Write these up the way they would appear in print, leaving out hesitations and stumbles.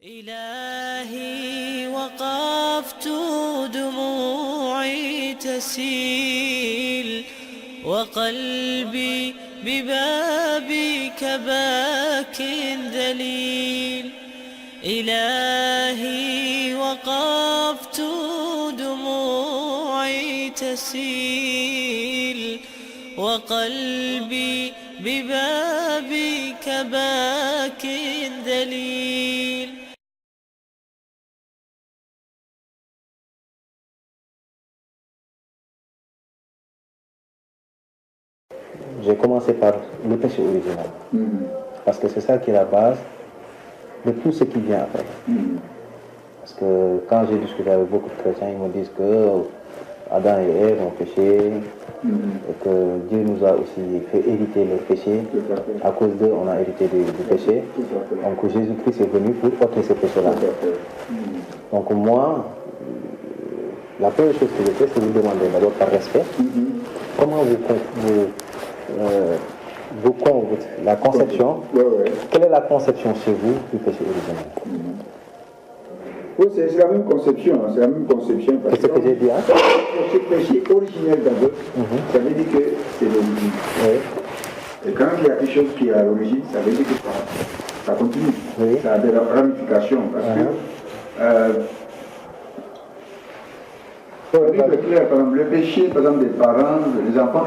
إلهي وقفت دموعي تسيل وقلبي ببابك باك ذليل. إلهي وقفت دموعي تسيل وقلبي ببابك باك ذليل. J'ai commencé par le péché original. Parce que c'est ça qui est la base de tout ce qui vient après. Parce que quand j'ai discuté avec beaucoup de chrétiens, ils me disent que Adam et Ève ont péché et que Dieu nous a aussi fait hériter leur péché. À cause d'eux, on a hérité du péché. Donc Jésus-Christ est venu pour ôter ces péchés-là. Donc moi, la première chose que je fais, c'est vous demander d'abord par respect, comment la conception, quelle est la conception chez vous du péché originel? Oui, c'est la même conception, c'est la même conception. C'est ce que j'ai dit, hein? Ce péché originel d'abord, ça veut dire que c'est l'origine. Et quand il y a quelque chose qui est à l'origine, ça veut dire que ça continue. Ça a des ramifications. Parce que, par exemple, le péché, par exemple, des parents, les enfants,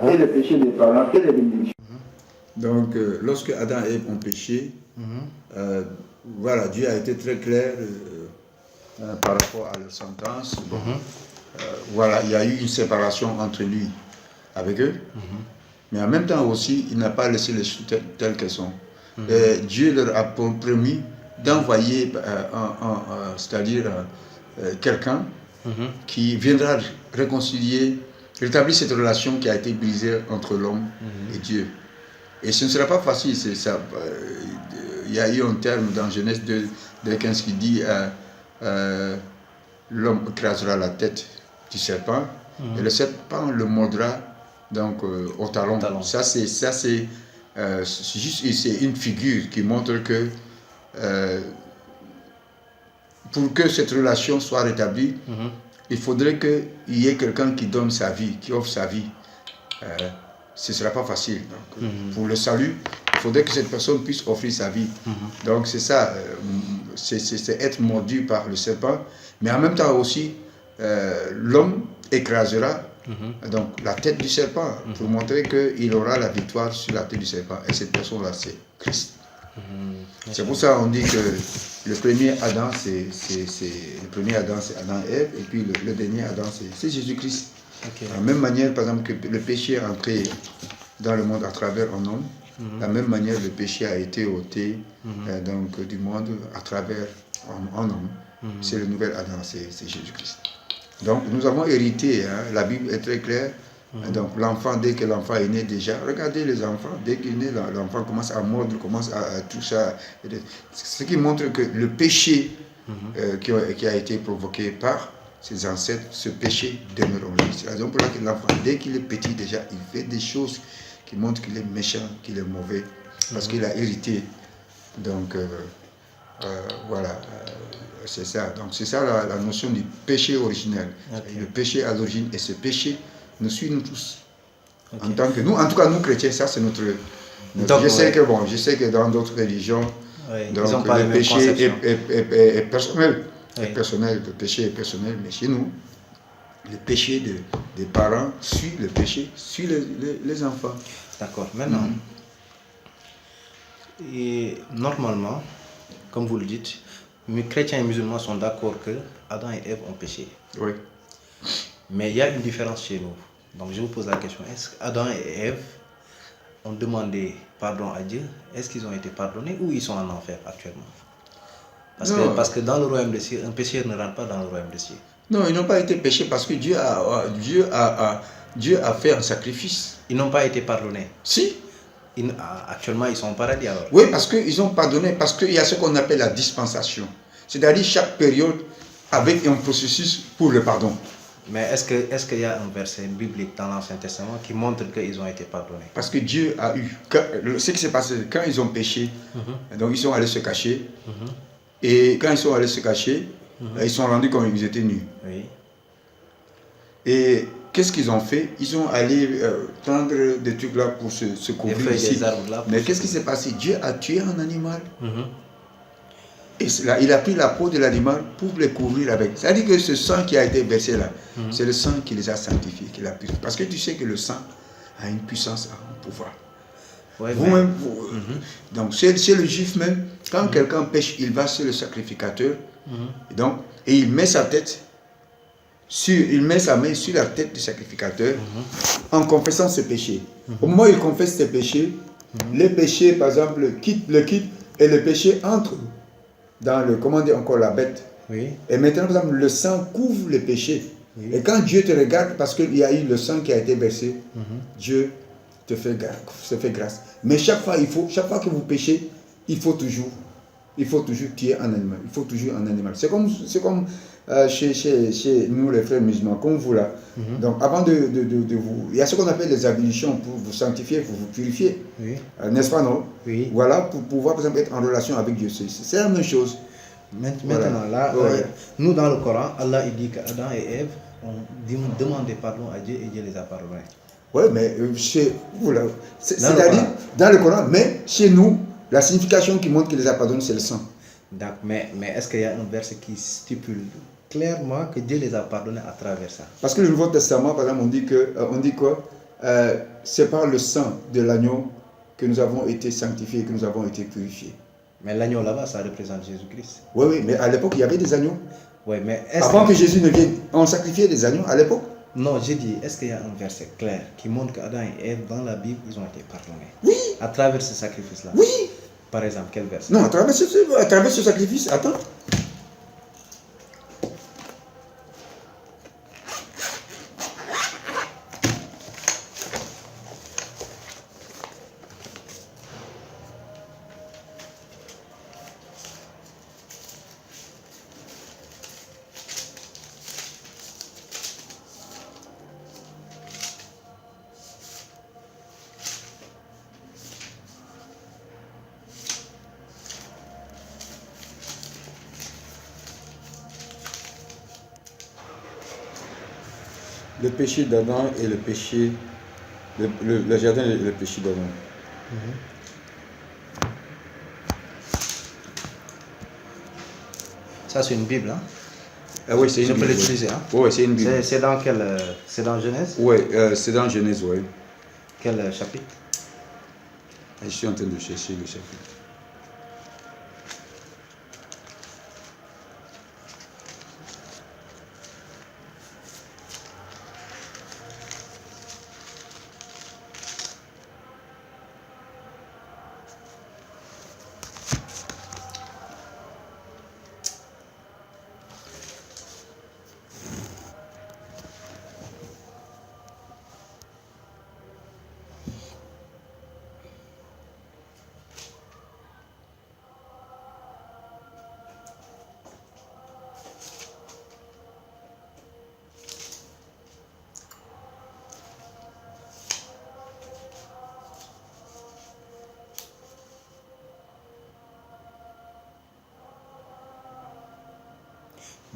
et le péché des parents, et les bénédictions. Donc, lorsque Adam et Ève ont péché, voilà, Dieu a été très clair par rapport à leur sentence. Voilà, il y a eu une séparation entre lui avec eux, mais en même temps aussi, il n'a pas laissé les choses telles qu'elles sont. Dieu leur a promis d'envoyer, c'est-à-dire quelqu'un qui viendra réconcilier, rétablir cette relation qui a été brisée entre l'homme et Dieu. Et ce ne sera pas facile, c'est ça. Il y a eu un terme dans Genèse 2:15 qui dit l'homme écrasera la tête du serpent et le serpent le mordra donc au talon. Ça c'est juste c'est une figure qui montre que pour que cette relation soit rétablie, il faudrait qu'il y ait quelqu'un qui donne sa vie, qui offre sa vie. Ce ne sera pas facile. Donc, pour le salut, il faudrait que cette personne puisse offrir sa vie. Donc c'est ça, c'est être mordu par le serpent, mais en même temps aussi, l'homme écrasera donc, la tête du serpent pour montrer qu'il aura la victoire sur la tête du serpent. Et cette personne-là, c'est Christ. C'est pour ça qu'on dit que le premier Adam, c'est Adam et Ève, et puis le dernier Adam, c'est Jésus-Christ. De la même manière, par exemple, que le péché est entré dans le monde à travers un homme, de la même manière, le péché a été ôté donc, du monde à travers un homme. C'est le nouvel Adam, c'est Jésus-Christ. Donc, nous avons hérité, la Bible est très claire. Donc, l'enfant, dès que l'enfant est né déjà, regardez les enfants, dès qu'il est né, l'enfant commence à mordre, commence à tout ça. Ce qui montre que le péché qui a été provoqué par ses ancêtres, ce péché demeure en lui. C'est la raison pour laquelle l'enfant, dès qu'il est petit déjà, il fait des choses qui montrent qu'il est méchant, qu'il est mauvais, parce qu'il a hérité. Donc, voilà, c'est ça. Donc, c'est ça la notion du péché originel. Le péché à l'origine, et ce péché nous suit nous tous. En tant que nous, en tout cas, nous chrétiens, ça c'est notre je sais que dans d'autres religions, donc, le péché est personnel. Le péché est personnel, mais chez nous, le péché des parents suit le péché, suit les enfants. D'accord. Maintenant, et normalement, comme vous le dites, les chrétiens et musulmans sont d'accord que Adam et Ève ont péché. Oui. Mais il y a une différence chez nous. Donc je vous pose la question, est-ce qu'Adam et Ève ont demandé pardon à Dieu? Est-ce qu'ils ont été pardonnés ou ils sont en enfer actuellement? Parce que dans le royaume des cieux, un pécheur ne rentre pas dans le royaume des cieux. Non, ils n'ont pas été péchés parce que Dieu a fait un sacrifice. Ils n'ont pas été pardonnés. Si. Actuellement, ils sont au paradis alors. Oui, parce qu'ils ont pardonné, parce qu'il y a ce qu'on appelle la dispensation. C'est-à-dire chaque période avec un processus pour le pardon. Mais est-ce qu'il y a un verset biblique dans l'Ancien Testament qui montre qu'ils ont été pardonnés? Parce que Dieu a eu... Ce qui s'est passé, quand ils ont péché, donc ils sont allés se cacher, Et quand ils sont allés se cacher, ils sont rendus comme ils étaient nus. Oui. Et qu'est-ce qu'ils ont fait? Ils sont allés prendre des trucs là pour se couvrir ici. Des arbres là. Mais qu'est-ce qui s'est passé? Dieu a tué un animal. Et là, il a pris la peau de l'animal pour les couvrir avec. C'est-à-dire que ce sang qui a été versé là, c'est le sang qui les a sanctifiés, qui l'a purifié. Parce que tu sais que le sang a une puissance, a un pouvoir. Ouais, Vous-même, donc chez le juif même, quand quelqu'un pêche, il va chez le sacrificateur, et il met sa tête, il met sa main sur la tête du sacrificateur en confessant ses péchés. Au moment où il confesse ses péchés, les péchés, par exemple, le quittent et le péché entre dans le, comment dire encore, la bête. Oui. Et maintenant, par exemple, le sang couvre les péchés. Et quand Dieu te regarde, parce qu'il y a eu le sang qui a été versé, Dieu te fait grâce. Mais chaque fois que vous péchez, il faut toujours tuer un animal. Il faut toujours un animal. C'est comme chez nous, les frères musulmans, comme vous là. Donc, avant de vous... Il y a ce qu'on appelle les ablutions pour vous sanctifier, pour vous purifier. Oui. N'est-ce pas, non? Oui. Voilà, pour pouvoir, par exemple, être en relation avec Dieu. C'est la même chose. Maintenant, là, nous, dans le Coran, Allah il dit qu'Adam et Ève ont demandé pardon à Dieu et Dieu les a pardonnés. Oui, mais chez vous, là, c'est-à-dire dans le Coran, mais chez nous, la signification qui montre qu'il les a pardonnés, c'est le sang. Mais est-ce qu'il y a un verset qui stipule clairement que Dieu les a pardonnés à travers ça? Parce que le Nouveau Testament, par exemple, on dit quoi? C'est par le sang de l'agneau que nous avons été sanctifiés, que nous avons été purifiés. Mais l'agneau là-bas, ça représente Jésus-Christ. Oui, mais à l'époque, il y avait des agneaux. Oui, mais avant que Jésus ne vienne, on sacrifiait des agneaux à l'époque. Non, j'ai dit, est-ce qu'il y a un verset clair qui montre qu'Adam et Ève, dans la Bible, ils ont été pardonnés? Oui. À travers ce sacrifice-là? Oui. Par exemple, quel verset? Non, à travers ce sacrifice, attends. Le péché d'Adam et le péché, le jardin et le péché d'Adam. Ça, c'est une Bible, hein? Ah oui, c'est une Bible. Je peux l'utiliser, hein? Oui, c'est une Bible. C'est dans quel... c'est dans Genèse? Oui, c'est dans Genèse, oui. Quel chapitre? Je suis en train de chercher le chapitre.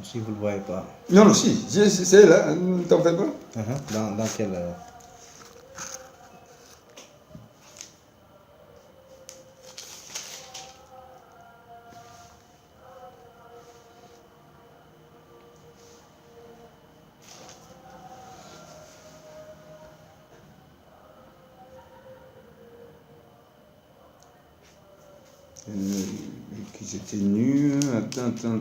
Si vous ne le voyez pas. Non, non, si, c'est là, ne t'en fais pas. Dans quel... Qu'ils étaient nus, attends.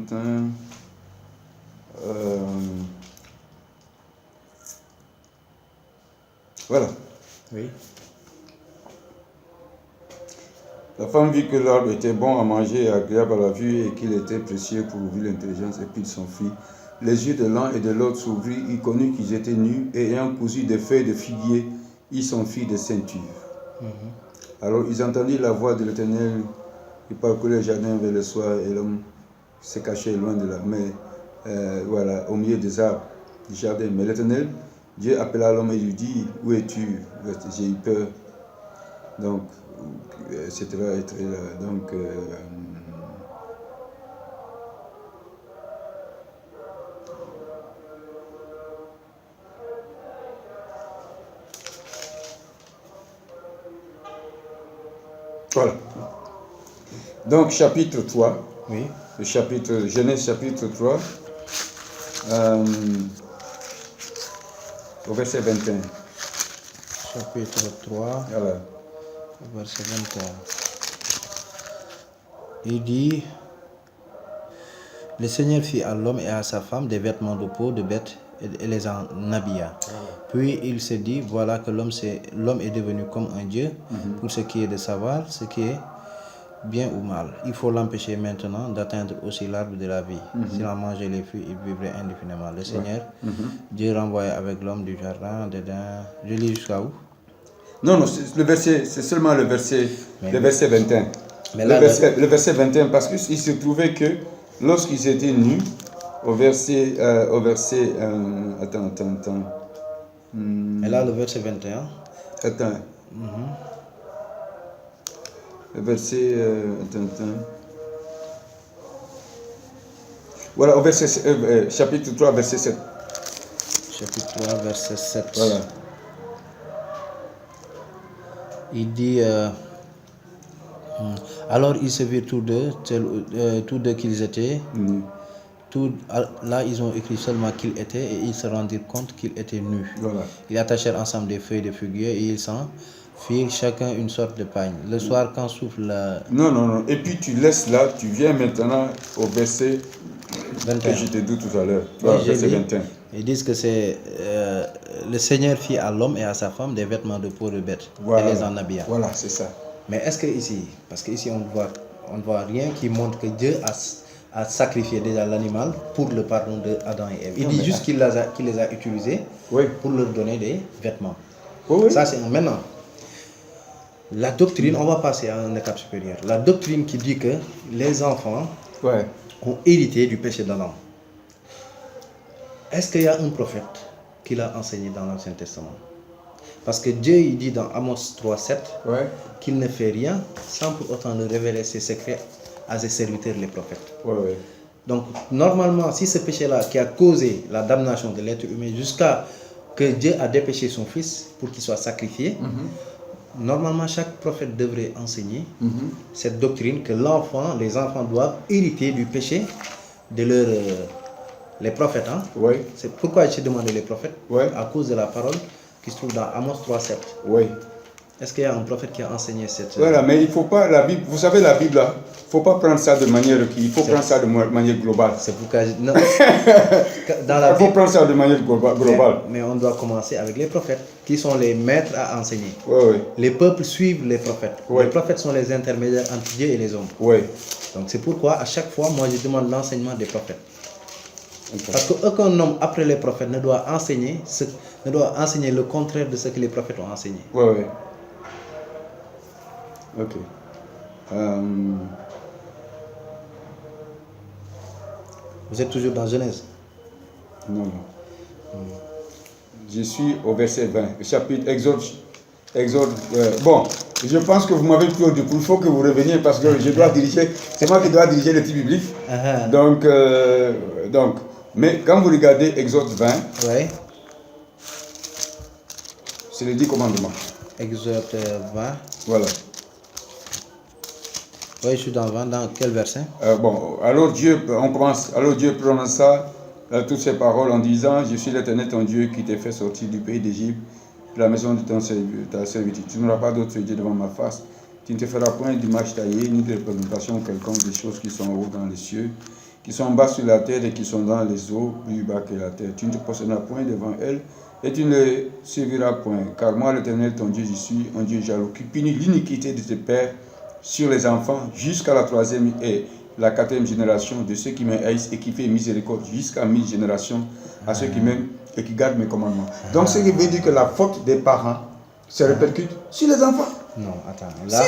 Voilà. Oui. La femme vit que l'arbre était bon à manger et agréable à la vue et qu'il était précieux pour ouvrir l'intelligence, et puis il s'enfuit. Les yeux de l'un et de l'autre s'ouvrirent, il connut qu'ils étaient nus et ayant cousu des feuilles de figuier, il s'enfuit des ceintures. Alors ils entendirent la voix de l'Éternel qui parcourait le jardin vers le soir et l'homme se cachait loin de la mer, voilà, au milieu des arbres du jardin. Mais l'Éternel, Dieu appela l'homme et lui dit, où es-tu? J'ai eu peur. Donc, etc. Donc, Voilà. Donc, chapitre 3. Oui. Le chapitre, Genèse chapitre 3. Au verset 21. Chapitre 3, Voilà. verset 21. Il dit, le Seigneur fit à l'homme et à sa femme des vêtements de peau de bête et les en habilla. Puis il se dit, voilà que l'homme est devenu comme un Dieu pour ce qui est de savoir ce qui est bien ou mal. Il faut l'empêcher maintenant d'atteindre aussi l'arbre de la vie. S'il en mangeait les fruits, il vivrait indéfiniment. Le Seigneur, Dieu renvoya avec l'homme du jardin d'Éden. Je lis jusqu'à où? Non, c'est seulement le verset 21. Mais Le verset 21, parce qu'il se trouvait que lorsqu'ils étaient nus, au verset attends. Et là, le verset 21. Attends. Le verset. Voilà, au verset, chapitre 3, verset 7. Chapitre 3, verset 7. Voilà. Il dit alors ils se virent tous deux qu'ils étaient. Là, ils ont écrit seulement qu'ils étaient et ils se rendirent compte qu'ils étaient nus. Voilà. Ils attachèrent ensemble des feuilles de figuier et ils s'en firent chacun une sorte de pagne. Le soir, quand souffle la... Non. Et puis tu laisses là, tu viens maintenant au verset 21. que je t'ai dit tout à l'heure. Oui, Verset 21. Ils disent que c'est le Seigneur fit à l'homme et à sa femme des vêtements de peau de bête Voilà. et les en habilla. Voilà, c'est ça. Mais est-ce que ici, parce qu'ici on ne voit rien qui montre que Dieu a sacrifié déjà l'animal pour le pardon de Adam et Ève. Il dit juste qu'il les a utilisés pour leur donner des vêtements. Oui. Ça c'est maintenant. La doctrine, on va passer à un étape supérieur. La doctrine qui dit que les enfants ont hérité du péché d'Adam. Est-ce qu'il y a un prophète qui l'a enseigné dans l'Ancien Testament? Parce que Dieu il dit dans Amos 3,7 qu'il ne fait rien sans pour autant ne révéler ses secrets à ses serviteurs les prophètes. Donc normalement, si ce péché-là qui a causé la damnation de l'être humain jusqu'à que Dieu a dépêché son fils pour qu'il soit sacrifié, normalement chaque prophète devrait enseigner cette doctrine que les enfants doivent hériter du péché de les prophètes. C'est pourquoi j'ai demandé les prophètes, à cause de la parole qui se trouve dans Amos 3,7. Est-ce qu'il y a un prophète qui a enseigné cette... Voilà, mais il ne faut pas, la Bible, vous savez la Bible là, il ne faut pas prendre ça de manière requise, il faut prendre ça de manière globale. C'est pourquoi non. Il faut prendre ça de manière globale. Mais on doit commencer avec les prophètes, qui sont les maîtres à enseigner. Les peuples suivent les prophètes. Les prophètes sont les intermédiaires entre Dieu et les hommes. Donc c'est pourquoi à chaque fois, moi je demande l'enseignement des prophètes. Parce qu'aucun homme après les prophètes ne doit enseigner le contraire de ce que les prophètes ont enseigné. Ok. Vous êtes toujours dans Genèse? Non. Je suis au verset 20, le chapitre Exode. Bon, je pense que vous m'avez tout dit. Il faut que vous reveniez parce que je dois diriger. C'est moi qui dois diriger le petit biblique. Donc, mais quand vous regardez Exode 20, c'est les 10 commandements. Exode 20. Voilà. Oui, je suis dans 20. Dans quel verset? Alors Dieu prononça toutes ces paroles en disant: Je suis l'Éternel ton Dieu qui t'ai fait sortir du pays d'Égypte, de la maison de ta servitude. Tu n'auras pas d'autre Dieu devant ma face. Tu ne te feras point d'image taillée, ni de représentation quelconque des choses qui sont en haut dans les cieux, qui sont en bas sur la terre et qui sont dans les eaux plus bas que la terre. Tu ne te posteras point devant elles et tu ne les serviras point. Car moi, l'Éternel ton Dieu, je suis un Dieu jaloux qui punit l'iniquité de tes pères sur les enfants jusqu'à la 3e et la 4e génération de ceux qui me haïssent et qui fait miséricorde jusqu'à 1000 générations à ceux qui m'aiment et qui gardent mes commandements. Donc, ce qui veut dire que la faute des parents se répercute sur les enfants. Non, attends. Là,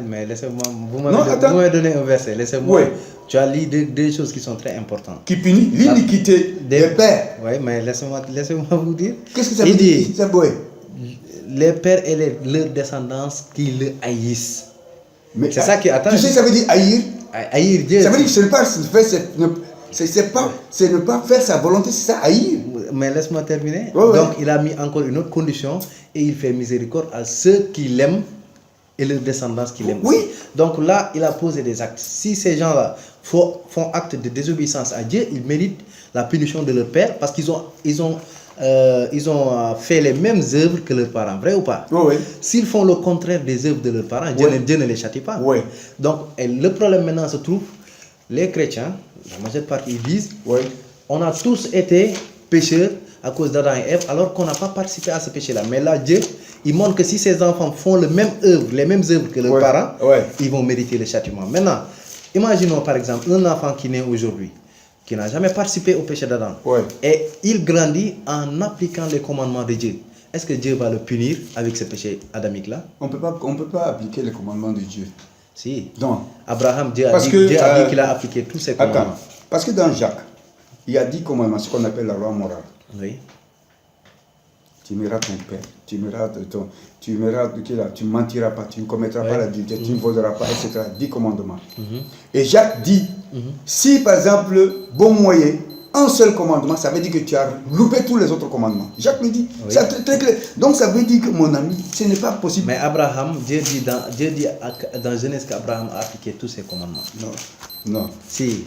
mais laissez-moi. Vous m'avez donné un verset. Laissez-moi. Tu as lu deux choses qui sont très importantes. Qui punit l'iniquité des pères. Oui, mais laissez-moi vous dire. Qu'est-ce que ça veut dire? Les pères et leurs descendants qui le haïssent. C'est ça qui attend. Tu sais, ça veut dire haïr. Haïr Dieu. Ça veut dire que ce n'est pas faire sa volonté, c'est ça, haïr. Mais laisse-moi terminer. Donc, il a mis encore une autre condition et il fait miséricorde à ceux qui l'aiment et leur descendance qui l'aiment. Oui. Aussi. Donc là, il a posé des actes. Si ces gens-là font acte de désobéissance à Dieu, ils méritent la punition de leur père parce qu'ils ont fait les mêmes œuvres que leurs parents. Vrai ou pas? Oui. S'ils font le contraire des œuvres de leurs parents, Dieu ne les châtie pas. Oui. Donc le problème maintenant se trouve, les chrétiens, la majeure partie, ils disent, on a tous été pécheurs à cause d'Adam et Ève, alors qu'on n'a pas participé à ce péché-là. Mais là, Dieu, il montre que si ces enfants font les mêmes œuvres que leurs parents, ils vont mériter le châtiment. Maintenant, imaginons par exemple un enfant qui naît aujourd'hui, qui n'a jamais participé au péché d'Adam, et il grandit en appliquant les commandements de Dieu. Est-ce que Dieu va le punir avec ce péché adamique-là? On peut pas appliquer les commandements de Dieu. Si. Non. Abraham, Dieu a dit qu'il a appliqué tous ses commandements. Attends, parce que dans Jacques, il y a 10 commandements, ce qu'on appelle la loi morale. Oui. Tu aimeras ton père, tu ne mentiras pas, tu ne commettras pas l'adultère, tu ne voleras pas, etc. 10 commandements. Et Jacques dit, si par exemple, bon moyen, un seul commandement, ça veut dire que tu as loupé tous les autres commandements. Jacques me dit, c'est très clair. Donc ça veut dire que mon ami, ce n'est pas possible. Mais Abraham, Dieu dit dans Genèse qu'Abraham a appliqué tous ses commandements. Non. Si.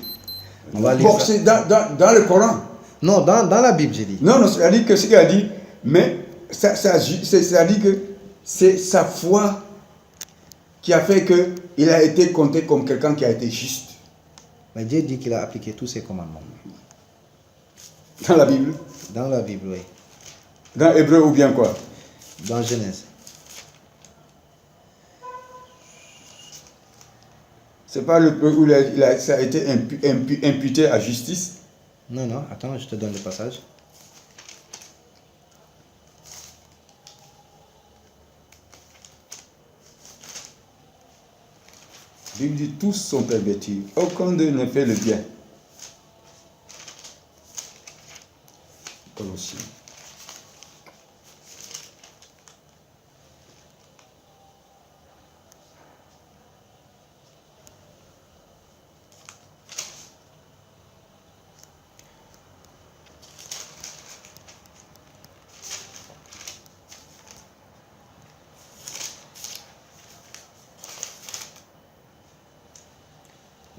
On va lire c'est dans le Coran. Non, dans la Bible, j'ai dit. Non, c'est-à-dire que ce qu'il a dit, mais c'est-à-dire que c'est sa foi qui a fait qu'il a été compté comme quelqu'un qui a été juste. Mais Dieu dit qu'il a appliqué tous ses commandements. Dans la Bible? Dans la Bible, oui. Dans Hébreu ou bien quoi? Dans Genèse. C'est pas le peu où ça a été imputé à justice? Non, attends, je te donne le passage. La Bible dit tous sont pervertis, aucun d'eux ne fait le bien. Colossiens.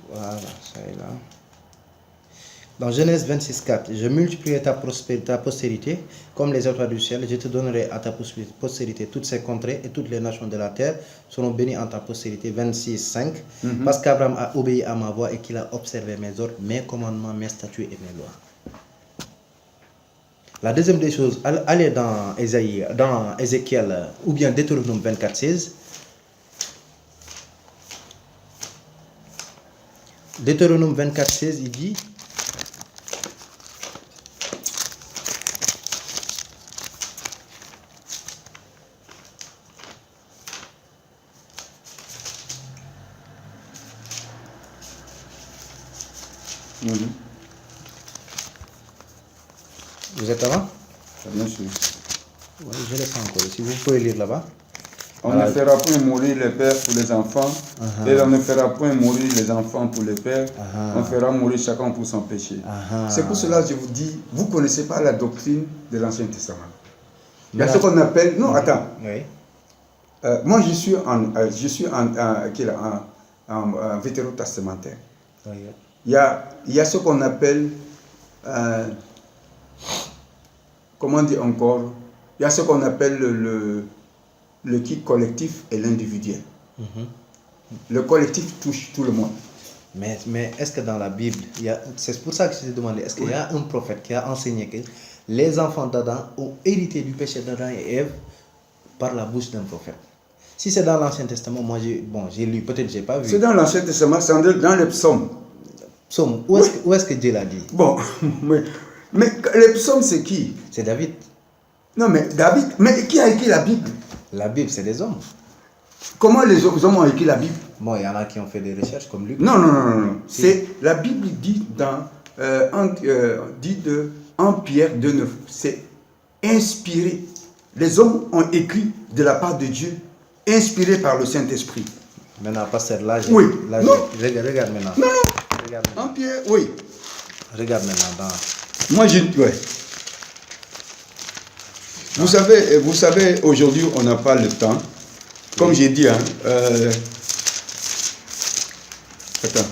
Voilà, ça est là. Dans Genèse 26, 4, je multiplierai ta postérité comme les étoiles du ciel. Je te donnerai à ta postérité toutes ces contrées et toutes les nations de la terre seront bénies en ta postérité. 26, 5. Parce qu'Abraham a obéi à ma voix et qu'il a observé mes ordres, mes commandements, mes statuts et mes lois. La deuxième des choses, allez dans Ézéchiel ou bien Deutéronome 24, 16. Deutéronome 24, 16, il dit... Vous êtes avant? Bien sûr. Oui, je ne l'ai pas encore. Si vous pouvez lire là-bas. On ne fera point mourir les pères pour les enfants, et on ne fera point mourir les enfants pour les pères, on fera mourir chacun pour son péché. C'est pour cela que je vous dis, vous ne connaissez pas la doctrine de l'Ancien Testament. Il y a ce qu'on appelle... Non, attends. Oui. Moi, je suis en vétérotestamentaire. Oui. Il y a ce qu'on appelle... comment dire encore? Il y a ce qu'on appelle le kit collectif et l'individuel. Le collectif touche tout le monde. Mais est-ce que dans la Bible, c'est pour ça que je t'ai demandé, est-ce qu'il y a un prophète qui a enseigné que les enfants d'Adam ont hérité du péché d'Adam et Ève par la bouche d'un prophète? Si c'est dans l'Ancien Testament, moi j'ai lu, peut-être j'ai pas vu. C'est dans l'Ancien Testament, c'est dans les psaumes. Psaume, où est-ce que Dieu l'a dit? Bon, mais les psaumes c'est qui? C'est David. Non mais David, mais qui a écrit la Bible? La Bible c'est des hommes. Comment les hommes ont écrit la Bible? Bon, il y en a qui ont fait des recherches comme Luc. Non. Si. C'est la Bible dit dans en Pierre 2,9. C'est inspiré. Les hommes ont écrit de la part de Dieu, inspiré par le Saint-Esprit. Maintenant, pasteur, là, regarde maintenant. Non. Regarde maintenant. En Pierre, oui. Regarde maintenant. Moi, ouais. Vous savez, aujourd'hui, on n'a pas le temps. comme j'ai dit, hein, attends.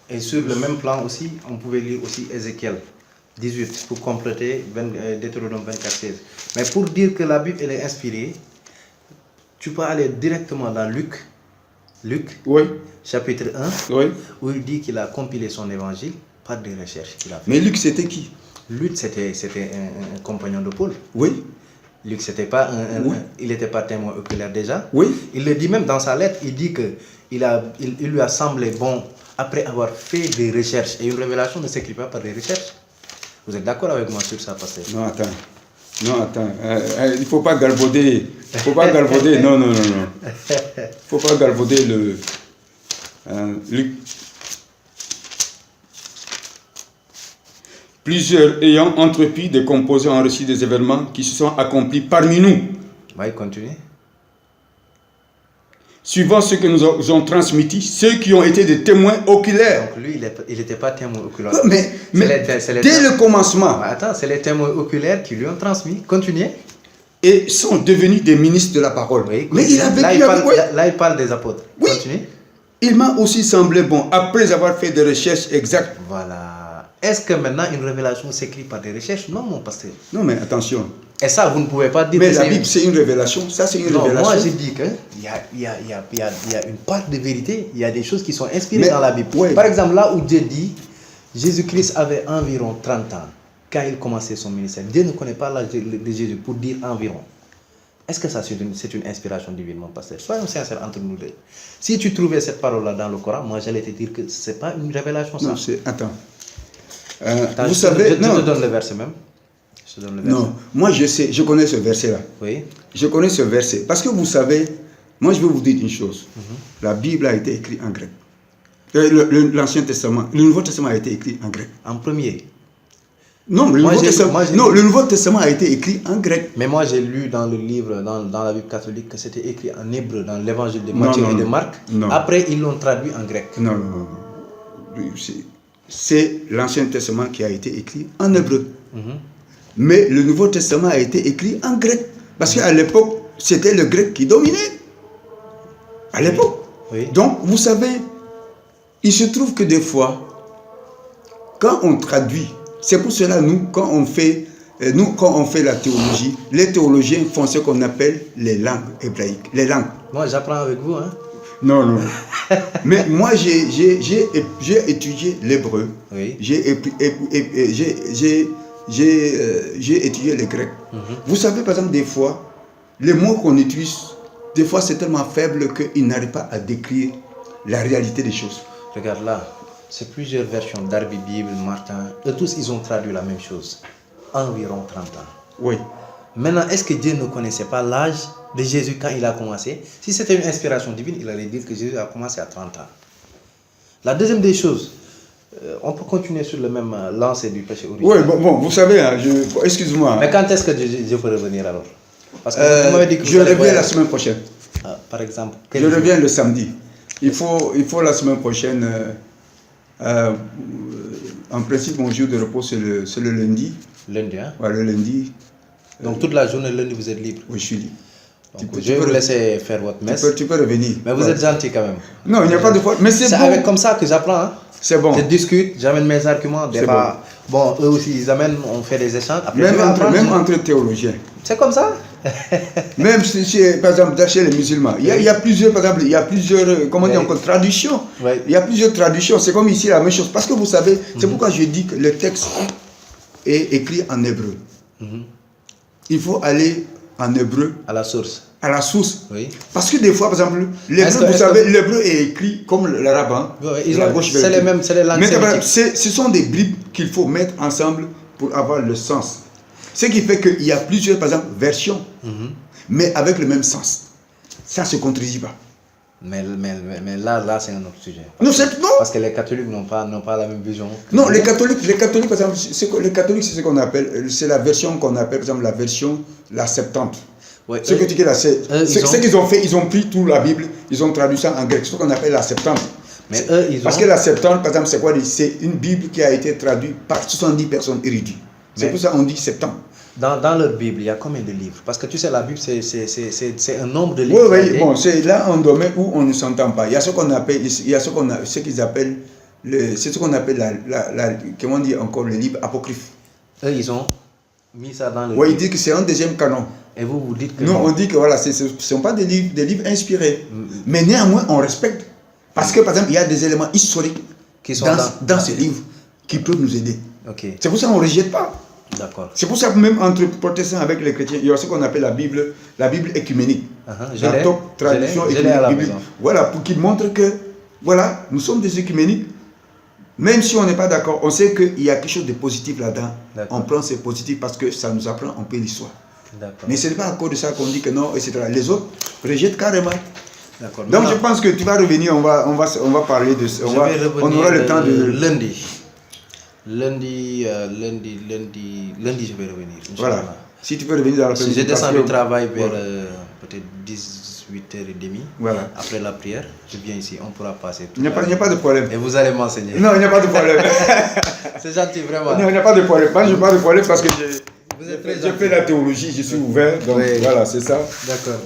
Et sur le même plan aussi, on pouvait lire aussi Ézéchiel 18 pour compléter Deutéronome 24:16. Mais pour dire que la Bible elle est inspirée, tu peux aller directement dans Luc, Oui, chapitre 1, oui. où il dit qu'il a compilé son évangile par des recherches qu'il a fait. Mais Luc, c'était qui? Luc, c'était un compagnon de Paul. Oui, Luc, c'était pas Oui. il n'était pas témoin oculaire déjà. oui. Il le dit même dans sa lettre, il dit que il lui a semblé bon, après avoir fait des recherches, et une révélation ne s'écrit pas par des recherches. Vous êtes d'accord avec moi sur ça, pasteur? Non, attends. Non, attends. Il ne faut pas galvauder. Il ne faut pas galvauder. Non, non, non, non. Il ne faut pas galvauder le... Luc. Plusieurs ayant entrepris de composer un récit des événements qui se sont accomplis parmi nous. Oui, continue. Suivant ce que nous ont transmis, ceux qui ont été des témoins oculaires. Donc lui, il n'était pas témoin oculaire. Mais dès le commencement, Attends, c'est les témoins oculaires qui lui ont transmis. Continuez. et sont devenus des ministres de la parole. Oui, mais il a vécu avec... Oui. Là, il parle des apôtres. Oui. Continue. Il m'a aussi semblé bon, après avoir fait des recherches exactes. Voilà. Est-ce que maintenant une révélation s'écrit par des recherches? Non, mon pasteur. Non, mais attention. Et ça, vous ne pouvez pas dire Mais que la Bible, c'est une révélation. Ça, c'est une non, révélation. moi, je dis qu'il y a une part de vérité. Il y a des choses qui sont inspirées Mais, dans la Bible. ouais. Par exemple, là où Dieu dit, Jésus-Christ avait environ 30 ans quand il commençait son ministère. Dieu ne connaît pas l'âge de Jésus pour dire environ. Est-ce que ça, c'est une inspiration divine, mon pasteur? Soyons sincères entre nous deux. Si tu trouvais cette parole-là dans le Coran, moi, j'allais te dire que ce n'est pas une révélation, ça. Non, c'est... Attends. Attends, vous savez... Je te donne le verset même. Je te donne le verset. Non, moi, je sais, je connais ce verset-là. Oui. Je connais ce verset. Parce que vous savez, moi, je vais vous dire une chose. La Bible a été écrite en grec. L'Ancien Testament, le Nouveau Testament a été écrit en grec. En premier. Non, le Nouveau Testament a été écrit en grec. Mais moi, j'ai lu dans le livre, dans la Bible catholique, que c'était écrit en hébreu, dans l'évangile de Matthieu et de Marc. Non. Après, ils l'ont traduit en grec. Non, non, non. C'est l'Ancien Testament qui a été écrit en hébreu. Mais le Nouveau Testament a été écrit en grec. Parce qu'à l'époque, c'était le grec qui dominait. À l'époque. Oui. Donc, vous savez, il se trouve que des fois, quand on traduit, c'est pour cela, nous, quand on fait la théologie, les théologiens font ce qu'on appelle les langues hébraïques. Les langues. Moi, j'apprends avec vous, hein. Non, non. Mais moi, j'ai étudié l'hébreu. Oui. J'ai étudié le grec. Vous savez, par exemple, des fois, les mots qu'on utilise, des fois, c'est tellement faible qu'ils n'arrivent pas à décrire la réalité des choses. Regarde là, c'est plusieurs versions d'Arbi Bible, Martin. Eux tous, ils ont traduit la même chose. Environ 30 ans. Oui. Maintenant, est-ce que Dieu ne connaissait pas l'âge de Jésus quand il a commencé? Si c'était une inspiration divine, il allait dire que Jésus a commencé à 30 ans. La deuxième des choses, on peut continuer sur le même lancé du péché originel. Oui, bon, vous savez, hein, excuse-moi. Mais quand est-ce que je peux revenir alors? Parce que vous m'avez dit que je reviens la semaine prochaine. Par exemple. Je reviens le samedi. Il faut la semaine prochaine. En principe, mon jour de repos, c'est le lundi. Lundi, hein? Ouais, le lundi. Donc toute la journée, lundi, vous êtes libre? Oui, je suis libre. Donc, je vais vous laisser faire votre messe. Tu peux revenir. Mais vous êtes gentil quand même. Non, il n'y a pas de problème. Mais c'est bon. avec comme ça que j'apprends. Hein? C'est bon. Je discute, j'amène mes arguments. Des fois, bon, eux aussi, ils amènent, on fait des échanges. Après, Même entre théologiens. C'est comme ça. Même par exemple, chez les musulmans, il y a plusieurs, par exemple, il y a plusieurs, comment dire encore, traductions. Ouais. Il y a plusieurs traductions. C'est comme ici la même chose. Parce que vous savez, c'est pourquoi je dis que le texte est écrit en hébreu. Il faut aller en hébreu. À la source. À la source. Oui. Parce que des fois, par exemple, l'hébreu, vous savez, l'hébreu est écrit comme l'arabe. Hein, c'est les mêmes, c'est les langues sémitiques. Ce sont des bribes qu'il faut mettre ensemble pour avoir le sens. Ce qui fait qu'il y a plusieurs, par exemple, versions, mais avec le même sens. Ça ne se contredit pas. Mais là c'est un autre sujet. Non, parce que les catholiques n'ont pas la même vision. Non, les catholiques, par exemple, les catholiques, c'est ce qu'on appelle, c'est la version qu'on appelle, par exemple, la version, la Septante. Ouais, ce que tu dis là, c'est ce qu'ils ont fait, ils ont pris toute la Bible, ils ont traduit ça en grec, ce qu'on appelle la Septante. Mais eux, Parce que la Septante, par exemple, c'est quoi? C'est une Bible qui a été traduite par 70 personnes érudites. C'est pour ça qu'on dit Septante. Dans leur Bible, il y a combien de livres? Parce que tu sais, la Bible, c'est un nombre de livres. Oui, bon, c'est là un domaine où on ne s'entend pas. Il y a ce qu'on appelle, ce qu'ils appellent, c'est ce qu'on appelle comment dire encore, le livre apocryphe. Eux, ils ont mis ça dans le livre. Oui, ils disent que c'est un deuxième canon. Et vous dites que non, on dit que voilà, ce ne sont pas des livres inspirés. Mais néanmoins, on respecte. Parce que, par exemple, il y a des éléments historiques qui sont dans ces livres qui peuvent nous aider. Okay. C'est pour ça qu'on ne rejette pas. D'accord. C'est pour ça que même entre protestants avec les chrétiens, il y a ce qu'on appelle la Bible écuménique. La top traduction écuménique. Voilà, pour qu'ils montrent que, voilà, nous sommes des écuméniques. Même si on n'est pas d'accord, on sait qu'il y a quelque chose de positif là-dedans. On prend ce positif parce que ça nous apprend un peu l'histoire. Mais ce n'est pas à cause de ça qu'on dit que non, etc. Les autres rejettent carrément. Donc je pense que tu vas revenir, on va parler de ça. On aura le temps de... Lundi, je vais revenir. Voilà. Si tu peux revenir dans l'après-midi. Je descends du travail vers peut-être 18h30. Voilà. Après la prière, je viens ici, on pourra passer. Il n'y a pas de problème. Et vous allez m'enseigner. Non, il n'y a pas de problème. C'est gentil, vraiment. Non, il n'y a pas de problème. Moi, je n'ai pas de problème parce que j'ai fait la théologie, je suis ouvert. Donc voilà, c'est ça. D'accord.